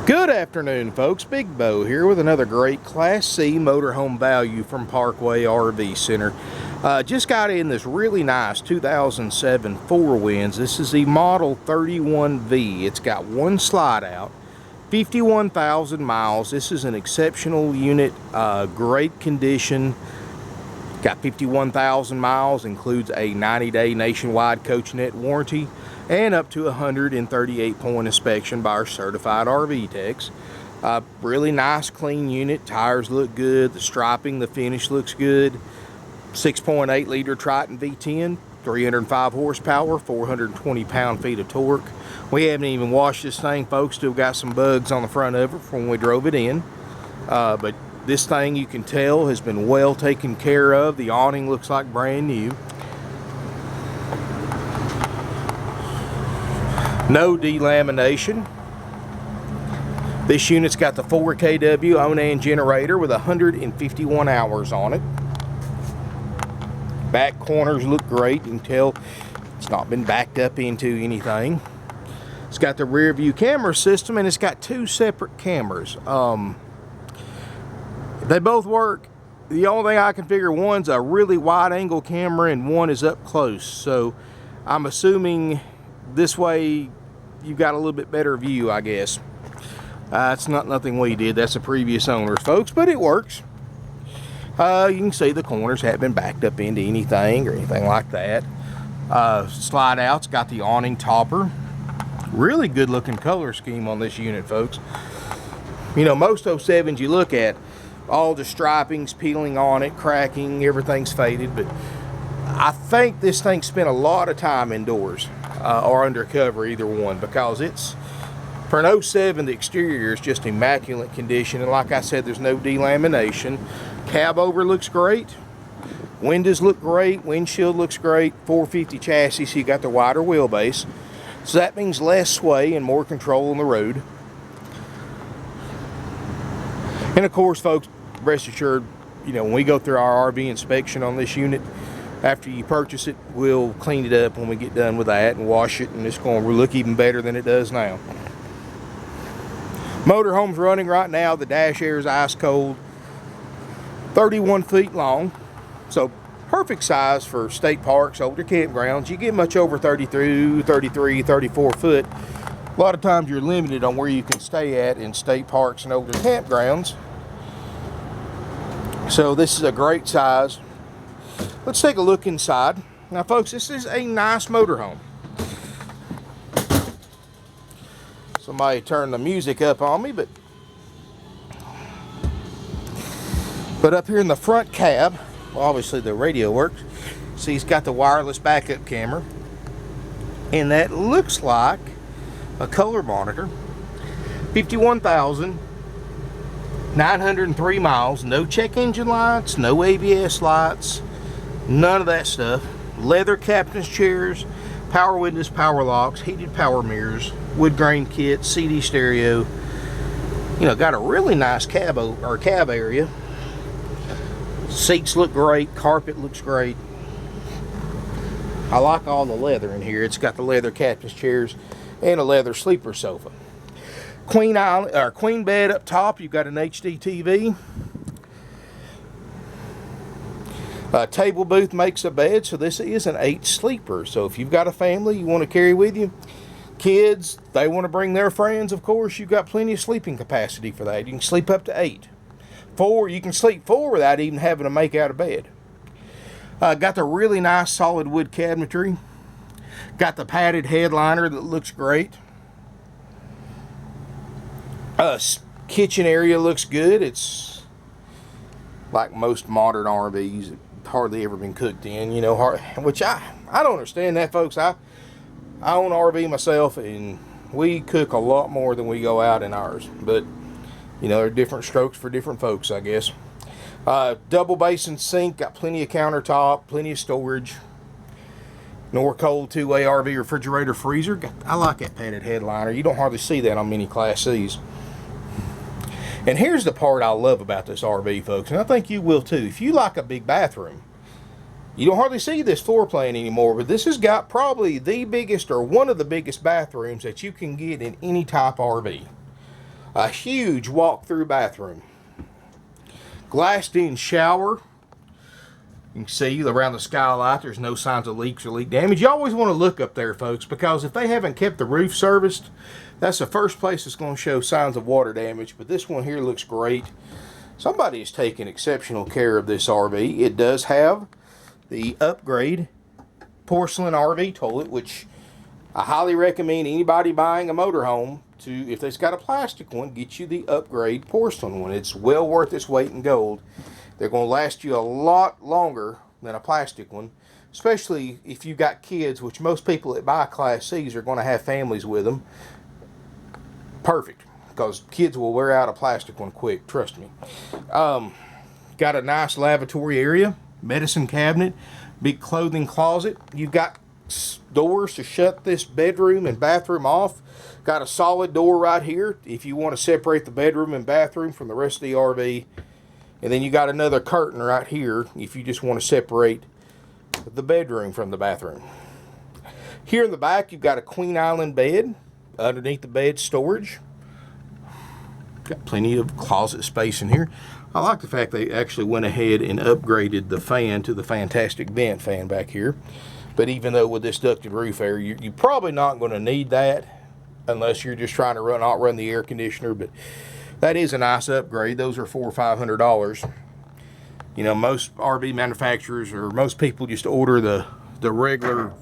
Good afternoon, folks. Big Bo here with another great Class C motorhome value from Parkway RV Center. Just got in this really nice 2007 Four Winds. This is the model 31V. It's got one slide out, 51,000 miles. This is an exceptional unit, great condition. Got 51,000 miles, includes a 90-day nationwide coach net warranty and up to 138-point inspection by our certified RV techs. Really nice, clean unit. Tires look good. The striping, the finish looks good. 6.8 liter Triton V-10, 305 horsepower, 420 pound-feet of torque. We haven't even washed this thing, folks. Still got some bugs on the front of it from when we drove it in. But this thing, you can tell, has been well taken care of. The awning looks like brand new. No delamination. This unit's got the 4 kW Onan generator with 151 hours on it. Back corners look great. You can tell it's not been backed up into anything. It's got the rear view camera system, and it's got 2 separate cameras. They both work. The only thing I can figure, one's a really wide angle camera and one is up close. So I'm assuming this way you've got a little bit better view, I guess. It's not nothing we did. That's the previous owners, folks, but it works. You can see the corners haven't been backed up into anything or anything like that. Slide out's got the awning topper. Really good looking color scheme on this unit, folks. You know, most 07s you look at, all the striping's peeling on it, cracking, everything's faded, but I think this thing spent a lot of time indoors or undercover, either one, because it's, for an 07, the exterior is just immaculate condition, and like I said, there's no delamination. Cabover looks great, windows look great, windshield looks great, 450 chassis, so you got the wider wheelbase, so that means less sway and more control on the road. And of course, folks, rest assured, you know, when we go through our RV inspection on this unit, after you purchase it, we'll clean it up when we get done with that and wash it, and it's going to look even better than it does now. Motorhome's running right now. The dash air is ice cold, 31 feet long, so perfect size for state parks, older campgrounds. You get much over 32, 33, 34 foot. A lot of times you're limited on where you can stay at in state parks and older campgrounds. So this is a great size. Let's take a look inside. Now, folks, this is a nice motorhome. Somebody turned the music up on me, but up here in the front cab, well, obviously the radio works. See, it's got the wireless backup camera, and that looks like a color monitor. 51,903 miles. No check engine lights, no ABS lights, none of that stuff. Leather captain's chairs, power windows, power locks, heated power mirrors, wood grain kit, CD stereo. You know, got a really nice cab area. Seats look great, carpet looks great. I like all the leather in here. It's got the leather captain's chairs and a leather sleeper sofa. Queen bed up top. You've got an HD TV. Table booth makes a bed, so this is an 8 sleeper. So if you've got a family you want to carry with you, kids, they want to bring their friends, of course, you've got plenty of sleeping capacity for that. You can sleep up to 8. 4, you can sleep 4 without even having to make out of bed. Got the really nice solid wood cabinetry. Got the padded headliner that looks great. Kitchen area looks good. It's like most modern RVs, hardly ever been cooked in, you know, which I don't understand that, folks. I own an RV myself, and we cook a lot more than we go out in ours, but you know, there are different strokes for different folks, I guess. Double basin sink, got plenty of countertop, plenty of storage. Norcold 2-way RV refrigerator freezer. I like that padded headliner. You don't hardly see that on many Class Cs. And here's the part I love about this RV, folks, and I think you will too. If you like a big bathroom, you don't hardly see this floor plan anymore, but this has got probably the biggest or one of the biggest bathrooms that you can get in any type RV. A huge walk-through bathroom. Glassed-in shower. You can see around the skylight there's no signs of leaks or leak damage. You always want to look up there, folks, because if they haven't kept the roof serviced, that's the first place that's going to show signs of water damage. But this one here looks great. Somebody is taking exceptional care of this RV. It does have the upgrade porcelain RV toilet, which I highly recommend anybody buying a motorhome to, if it's got a plastic one, get you the upgrade porcelain one. It's well worth its weight in gold. They're going to last you a lot longer than a plastic one, especially if you've got kids, which most people that buy Class C's are going to have families with them. Perfect, because kids will wear out a plastic one quick, trust me. Got a nice lavatory area, medicine cabinet, big clothing closet. You've got doors to shut this bedroom and bathroom off. Got a solid door right here if you want to separate the bedroom and bathroom from the rest of the RV. And then you got another curtain right here if you just want to separate the bedroom from the bathroom. Here in the back, you've got a Queen Island bed. Underneath the bed, storage. Got plenty of closet space in here. I like the fact they actually went ahead and upgraded the fan to the fantastic vent fan back here. But even though with this ducted roof air, you're probably not going to need that unless you're just trying to not run the air conditioner. But that is a nice upgrade. Those are $400 or $500. You know, most RV manufacturers or most people just order the regular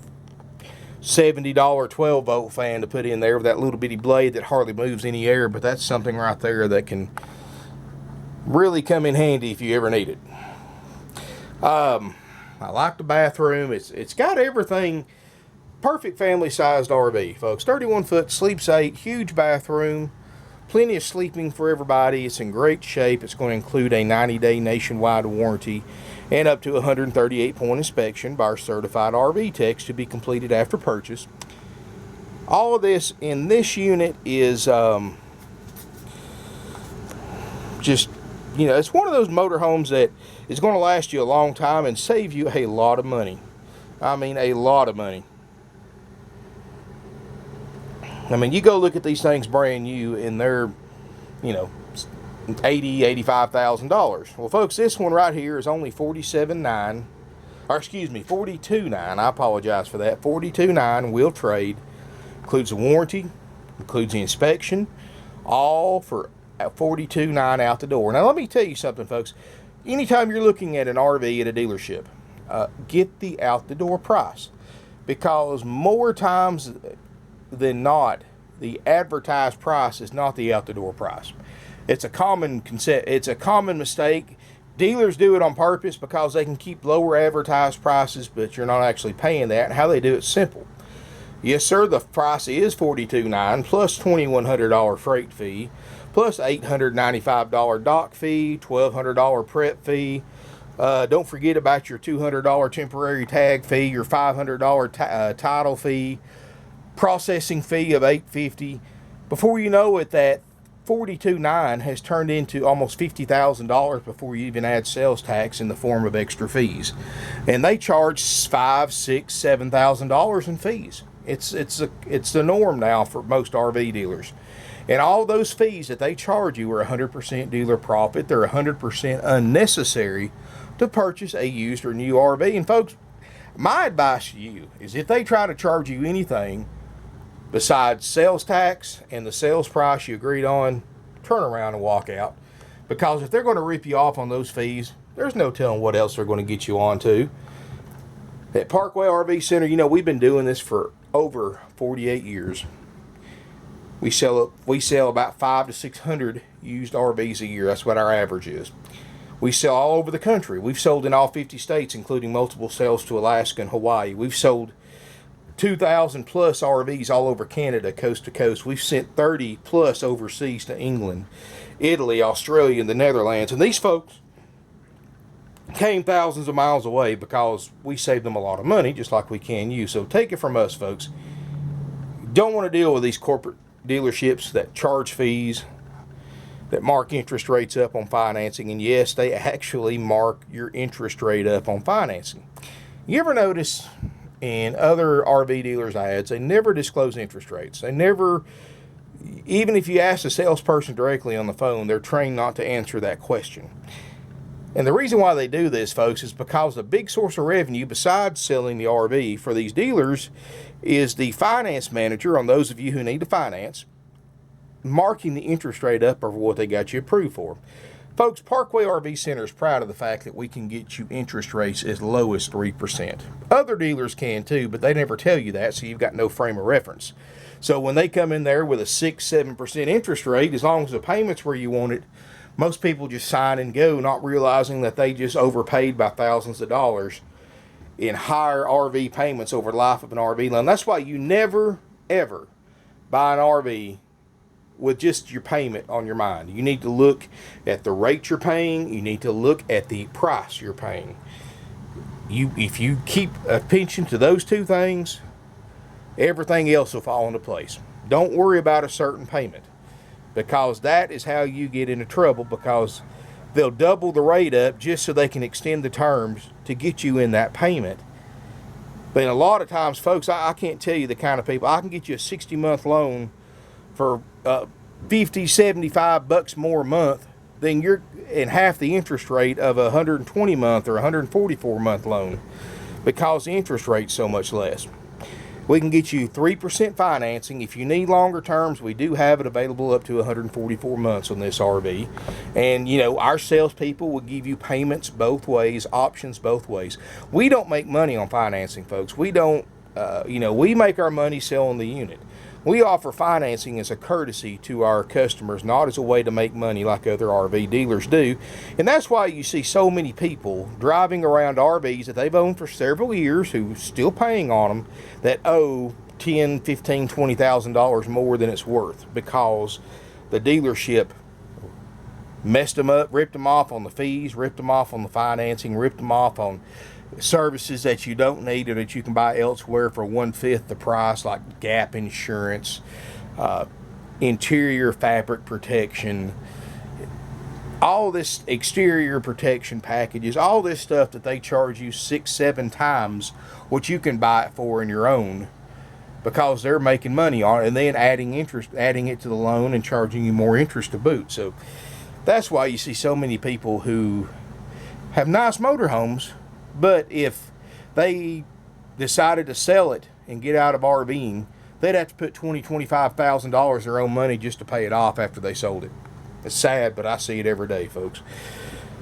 $70 12-volt fan to put in there with that little bitty blade that hardly moves any air. But that's something right there that can really come in handy if you ever need it. I like the bathroom. It's got everything. Perfect family-sized RV, folks. 31-foot, sleeps 8, huge bathroom, plenty of sleeping for everybody. It's in great shape. It's going to include a 90-day nationwide warranty and up to a 138-point inspection by our certified RV techs to be completed after purchase. All of this in this unit is just, you know, it's one of those motorhomes that is going to last you a long time and save you a lot of money. I mean, a lot of money. I mean, you go look at these things brand new and they're, you know, $80,000, $85,000. Well, folks, this one right here is only $47,900, or excuse me, $42,900. I apologize for that. $42,900 will trade. Includes a warranty, includes the inspection, all for $42,900 out the door. Now, let me tell you something, folks. Anytime you're looking at an RV at a dealership, get the out the door price, because more times than not, the advertised price is not the out the door price. It's a common concept. It's a common mistake. Dealers do it on purpose because they can keep lower advertised prices, but you're not actually paying that. And how they do it's simple. Yes, sir, the price is $42,900 plus $2,100 freight fee, plus $895 dock fee, $1,200 prep fee. Don't forget about your $200 temporary tag fee, your $500 title fee, processing fee of $850. Before you know it, that $42,900 has turned into almost $50,000 before you even add sales tax in the form of extra fees. And they charge $5,000, $6,000, $7,000 in fees. It's the norm now for most RV dealers. And all those fees that they charge you are 100% dealer profit. They're 100% unnecessary to purchase a used or new RV. And folks, my advice to you is if they try to charge you anything besides sales tax and the sales price you agreed on, turn around and walk out. Because if they're going to rip you off on those fees, there's no telling what else they're going to get you on to. At Parkway RV Center, you know, we've been doing this for over 48 years. We sell about 500 to 600 used RVs a year. That's what our average is. We sell all over the country. We've sold in all 50 states, including multiple sales to Alaska and Hawaii. We've sold 2,000 plus RVs all over Canada, coast to coast. We've sent 30 plus overseas to England, Italy, Australia, and the Netherlands. And these folks came thousands of miles away because we saved them a lot of money, just like we can you. So take it from us, folks. Don't want to deal with these corporate dealerships that charge fees, that mark interest rates up on financing. And yes, they actually mark your interest rate up on financing. You ever notice in other RV dealers' ads, they never disclose interest rates. They never even if you ask the salesperson directly on the phone, they're trained not to answer that question. And the reason why they do this, folks, is because the big source of revenue besides selling the RV for these dealers is the finance manager, on those of you who need to finance, marking the interest rate up over what they got you approved for. Folks, Parkway RV Center is proud of the fact that we can get you interest rates as low as 3%. Other dealers can too, but they never tell you that, so you've got no frame of reference. So when they come in there with a 6-7% interest rate, as long as the payment's where you want it, most people just sign and go, not realizing that they just overpaid by thousands of dollars in higher RV payments over the life of an RV loan. That's why you never, ever buy an RV with just your payment on your mind. You need to look at the rate you're paying. You need to look at the price you're paying. If you keep attention to those two things, everything else will fall into place. Don't worry about a certain payment, because that is how you get into trouble, because they'll double the rate up just so they can extend the terms to get you in that payment. But a lot of times, folks, I can't tell you the kind of people. I can get you a 60-month loan for $50-$75 more a month than you're in half the interest rate of a 120-month or 144-month loan, because the interest rate's so much less. We can get you 3% financing. If you need longer terms, we do have it available up to 144 months on this RV. And, you know, our salespeople will give you payments both ways, options both ways. We don't make money on financing, folks. We don't, we make our money selling the unit. We offer financing as a courtesy to our customers, not as a way to make money like other RV dealers do. And that's why you see so many people driving around RVs that they've owned for several years, who are still paying on them, that owe $10,000, $15,000, $20,000 more than it's worth, because the dealership messed them up, ripped them off on the fees, ripped them off on the financing, ripped them off on services that you don't need or that you can buy elsewhere for 1/5 the price, like gap insurance, interior fabric protection, all this exterior protection packages, all this stuff that they charge you 6-7 times what you can buy it for in your own, because they're making money on it, and then adding it to the loan and charging you more interest to boot. So that's why you see so many people who have nice motorhomes, but if they decided to sell it and get out of RVing, they'd have to put $20,000-$25,000 their own money just to pay it off after they sold it. It's sad, but I see it every day, folks.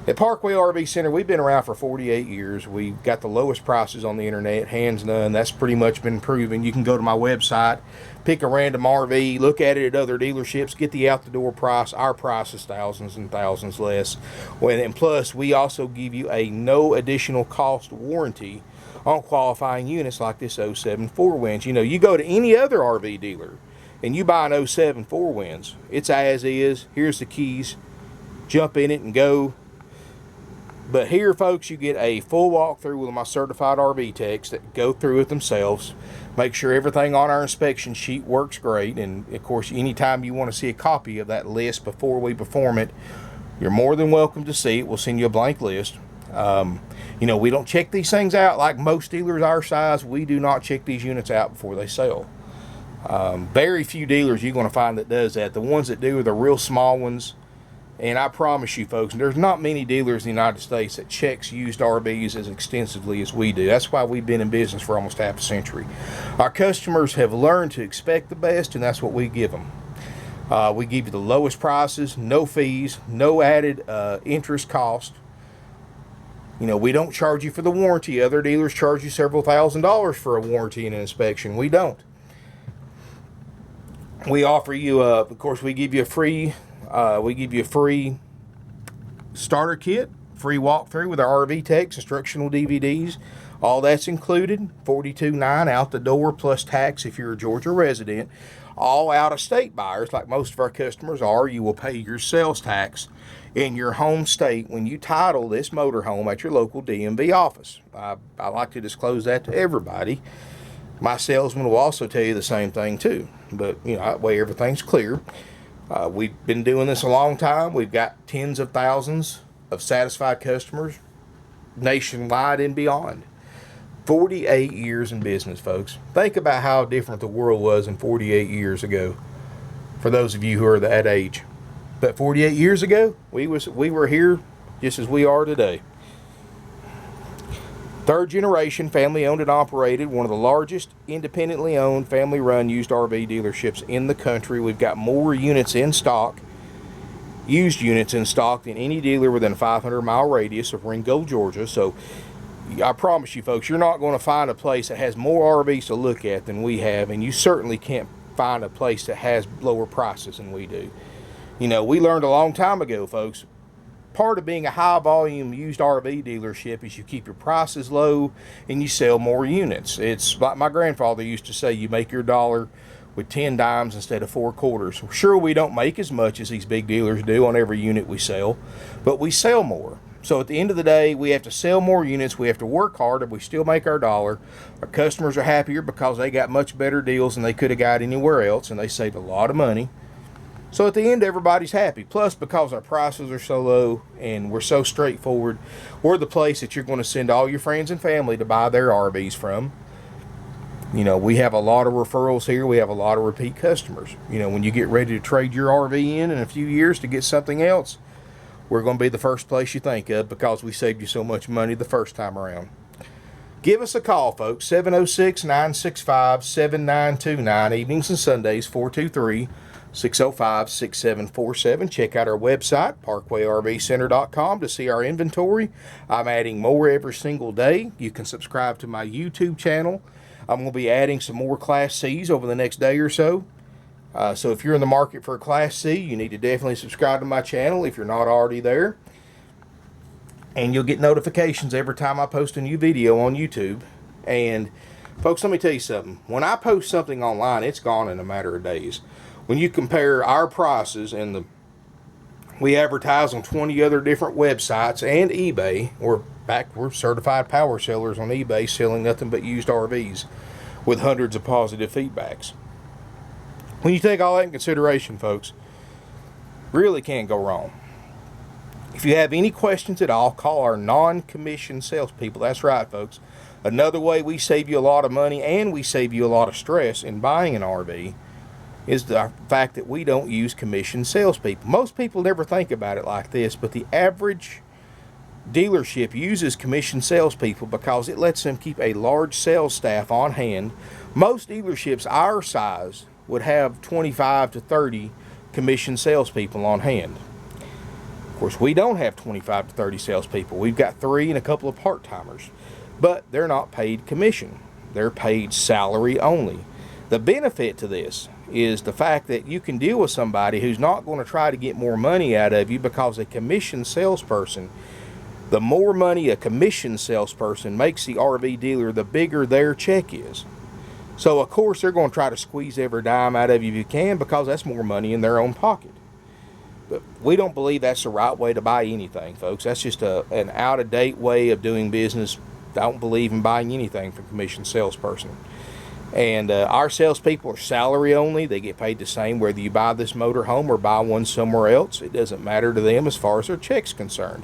At Parkway RV Center, we've been around for 48 years. We've got the lowest prices on the internet, hands down. That's pretty much been proven. You can go to my website, pick a random RV, look at it at other dealerships, get the out-the-door price. Our price is thousands and thousands less. And plus, we also give you a no additional cost warranty on qualifying units like this 07 4-winds. You know, you go to any other RV dealer and you buy an 07 4-winds, it's as is. Here's the keys. Jump in it and go. But here, folks, you get a full walkthrough with my certified RV techs that go through it themselves, make sure everything on our inspection sheet works great. And, of course, anytime you want to see a copy of that list before we perform it, you're more than welcome to see it. We'll send you a blank list. We don't check these things out like most dealers our size. We do not check these units out before they sell. Very few dealers you're going to find that does that. The ones that do are the real small ones. And I promise you, folks, there's not many dealers in the United States that checks used RVs as extensively as we do. That's why we've been in business for almost half a century. Our customers have learned to expect the best, and that's what we give them. We give you the lowest prices, no fees, no added interest cost. We don't charge you for the warranty. Other dealers charge you several $1,000s for a warranty and an inspection. We don't. We offer you, of course, we give you a free starter kit, free walkthrough with our RV techs, instructional DVDs. All that's included, $42.9 out the door plus tax if you're a Georgia resident. All out-of-state buyers, like most of our customers are, you will pay your sales tax in your home state when you title this motorhome at your local DMV office. I like to disclose that to everybody. My salesman will also tell you the same thing too, but that way everything's clear. We've been doing this a long time. We've got tens of thousands of satisfied customers nationwide and beyond. 48 years in business, folks. Think about how different the world was in 48 years ago. for those of you who are that age. But 48 years ago, we were here just as we are today. Third generation, family owned and operated, one of the largest independently owned, family run used RV dealerships in the country. We've got more units in stock, used units in stock, than any dealer within a 500-mile radius of Ringgold, Georgia. So I promise you folks, you're not going to find a place that has more RVs to look at than we have, and you certainly can't find a place that has lower prices than we do. You know, we learned a long time ago, folks, part of being a high volume used RV dealership is you keep your prices low and you sell more units. It's like my grandfather used to say, you make your dollar with 10 dimes instead of 4 quarters. Sure, we don't make as much as these big dealers do on every unit we sell, but we sell more. So at the end of the day, we have to sell more units, we have to work harder, we still make our dollar. Our customers are happier because they got much better deals than they could have got anywhere else, and they saved a lot of money. So at the end, everybody's happy. Plus, because our prices are so low and we're so straightforward, we're the place that you're going to send all your friends and family to buy their RVs from. You know, we have a lot of referrals here. We have a lot of repeat customers. You know, when you get ready to trade your RV in a few years to get something else, we're going to be the first place you think of because we saved you so much money the first time around. Give us a call, folks. 706-965-7929. Evenings and Sundays, 423-605-6747. Check out our website, parkwayrvcenter.com, to see our inventory. I'm adding more every single day. You can subscribe to my YouTube channel. I'm going to be adding some more Class C's over the next day or so. So if you're in the market for a Class C, you need to definitely subscribe to my channel if you're not already there. And you'll get notifications every time I post a new video on YouTube. And folks, let me tell you something. When I post something online, it's gone in a matter of days. When you compare our prices and we advertise on 20 other different websites and eBay, we're certified power sellers on eBay selling nothing but used RVs with hundreds of positive feedbacks. When you take all that in consideration, folks, really can't go wrong. If you have any questions at all, call our non-commissioned salespeople. That's right, folks. Another way we save you a lot of money and we save you a lot of stress in buying an RV is the fact that we don't use commissioned salespeople. Most people never think about it like this, but the average dealership uses commissioned salespeople because it lets them keep a large sales staff on hand. Most dealerships our size would have 25 to 30 commissioned salespeople on hand. Of course, we don't have 25 to 30 salespeople. We've got 3 and a couple of part-timers, but they're not paid commission. They're paid salary only. The benefit to this is the fact that you can deal with somebody who's not going to try to get more money out of you, because a commissioned salesperson, the more money a commissioned salesperson makes the RV dealer, the bigger their check is. So, of course, they're going to try to squeeze every dime out of you if you can, because that's more money in their own pocket. But we don't believe that's the right way to buy anything, folks. That's just an out-of-date way of doing business. I don't believe in buying anything from a commissioned salesperson. And our salespeople are salary only. They get paid the same whether you buy this motor home or buy one somewhere else. It doesn't matter to them as far as their check's concerned.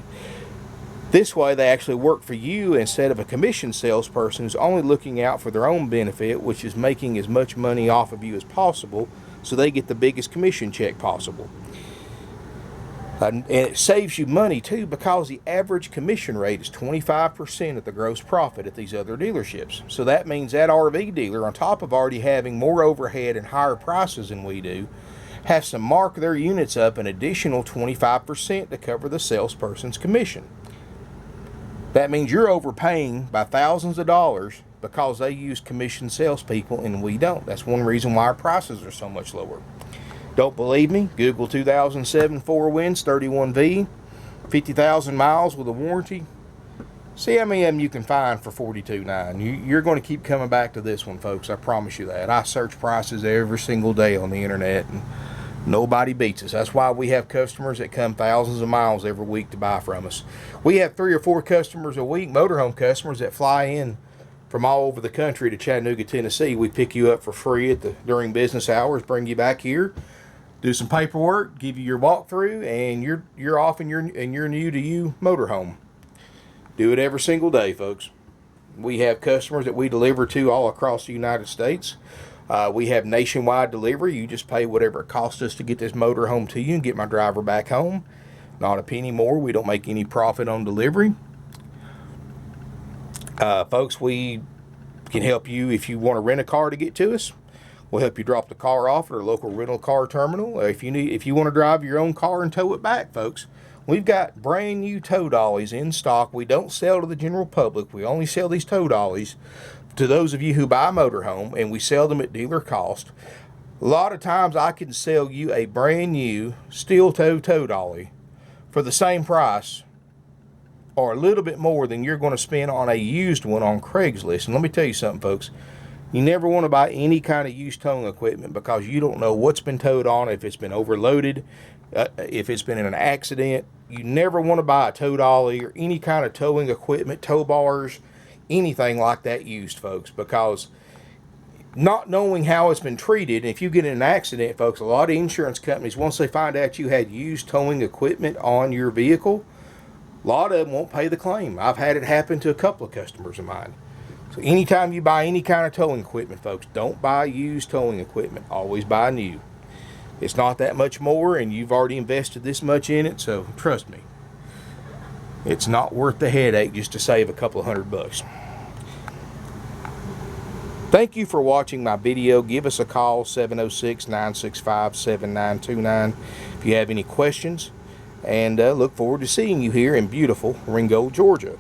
This way, they actually work for you instead of a commissioned salesperson who's only looking out for their own benefit, which is making as much money off of you as possible, so they get the biggest commission check possible. And it saves you money too, because the average commission rate is 25% of the gross profit at these other dealerships. So that means that RV dealer, on top of already having more overhead and higher prices than we do, has to mark their units up an additional 25% to cover the salesperson's commission. That means you're overpaying by thousands of dollars because they use commissioned salespeople and we don't. That's one reason why our prices are so much lower. Don't believe me? Google 2007 4Winds 31V, 50,000 miles with a warranty. See how many of them you can find for $42,900. You're going to keep coming back to this one, folks. I promise you that. I search prices every single day on the internet, and nobody beats us. That's why we have customers that come thousands of miles every week to buy from us. We have 3 or 4 customers a week, motorhome customers, that fly in from all over the country to Chattanooga, Tennessee. We pick you up for free during business hours, bring you back here, do some paperwork, give you your walkthrough, and you're off in your new to you motorhome. Do it every single day, folks. We have customers that we deliver to all across the United States. We have nationwide delivery. You just pay whatever it costs us to get this motor home to you and get my driver back home. Not a penny more. We don't make any profit on delivery. Folks, we can help you if you want to rent a car to get to us. We'll help you drop the car off at our local rental car terminal. If you want to drive your own car and tow it back, folks, we've got brand new tow dollies in stock. We don't sell to the general public. We only sell these tow dollies to those of you who buy a motorhome, and we sell them at dealer cost. A lot of times I can sell you a brand new steel toe tow dolly for the same price or a little bit more than you're going to spend on a used one on Craigslist. And let me tell you something, folks. You never want to buy any kind of used towing equipment because you don't know what's been towed on, if it's been overloaded, if it's been in an accident. You never want to buy a tow dolly or any kind of towing equipment, tow bars, anything like that used, folks, because not knowing how it's been treated, if you get in an accident, folks, a lot of insurance companies, once they find out you had used towing equipment on your vehicle, a lot of them won't pay the claim. I've had it happen to a couple of customers of mine. So anytime you buy any kind of towing equipment, folks, don't buy used towing equipment. Always buy new. It's not that much more, and you've already invested this much in it, so trust me. It's not worth the headache just to save a couple of $100. Thank you for watching my video. Give us a call, 706-965-7929, if you have any questions. And look forward to seeing you here in beautiful Ringgold, Georgia.